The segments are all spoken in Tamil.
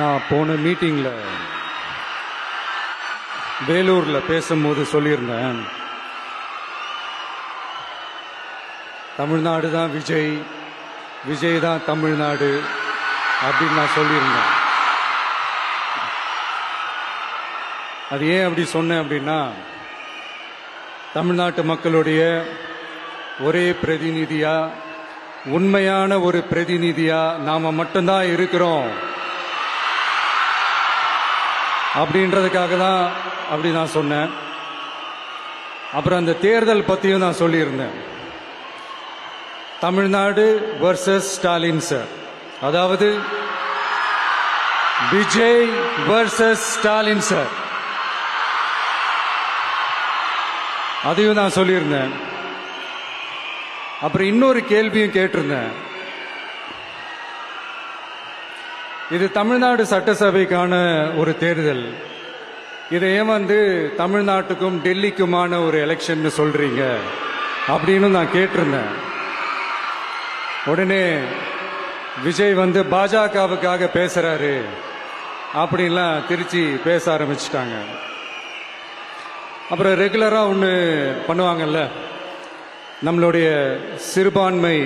நான் போன மீட்டிங்கில் வேலூரில் பேசும்போது சொல்லியிருந்தேன், தமிழ்நாடு தான் விஜய், விஜய் தான் தமிழ்நாடு அப்படின்னு நான் சொல்லியிருந்தேன். அது ஏன் அப்படி சொன்னேன் அப்படின்னா, தமிழ்நாட்டு மக்களுடைய ஒரே பிரதிநிதியா, உண்மையான ஒரு பிரதிநிதியா நாம மட்டும்தான் இருக்கிறோம் அப்படின்றதுக்காக தான் அப்படி நான் சொன்னேன். அப்புறம் அந்த தேர்தல் பற்றியும் நான் சொல்லியிருந்தேன். தமிழ்நாடு வர்சஸ் ஸ்டாலின் சார், அதாவது விஜய் வர்சஸ் ஸ்டாலின் சார், அதையும் நான் சொல்லியிருந்தேன். அப்புறம் இன்னொரு கேள்வியும் கேட்டிருந்தேன். இது தமிழ்நாடு சட்டசபைக்கான ஒரு தேர்தல், இதை ஏன் தமிழ்நாட்டுக்கும் டெல்லிக்குமான ஒரு எலெக்ஷன் சொல்றீங்க அப்படின்னு நான் கேட்டிருந்தேன். உடனே விஜய் பாஜகவுக்காக பேசுறாரு அப்படின்லாம் திருச்சி பேச ஆரம்பிச்சிட்டாங்க. அப்புறம் ரெகுலரா ஒன்று பண்ணுவாங்கல்ல, நம்மளுடைய சிறுபான்மை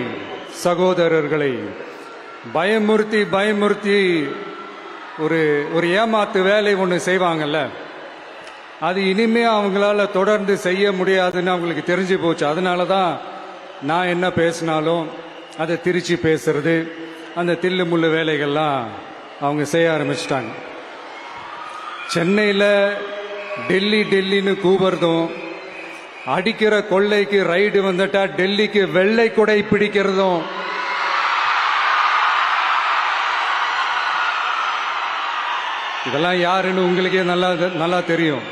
சகோதரர்களை பயமுறுத்தி பயமுறுத்தி ஒரு ஏமாத்து வேலை ஒன்று செய்வாங்கல்ல, அது இனிமே அவங்களால தொடர்ந்து செய்ய முடியாதுன்னு அவங்களுக்கு தெரிஞ்சு போச்சு. அதனால தான் நான் என்ன பேசினாலும் அதை திருச்சி பேசுறது, அந்த தில்லு முள்ளு வேலைகள்லாம் அவங்க செய்ய ஆரம்பிச்சிட்டாங்க. சென்னையில் டெல்லி டெல்லின்னு கூவுறதும், அடிக்கிற கொள்ளைக்கு ரைடு வந்துட்டா டெல்லிக்கு வெள்ளை கொடை பிடிக்கிறதும், இதெல்லாம் யாருன்னு உங்களுக்கே நல்லா தெரியும்.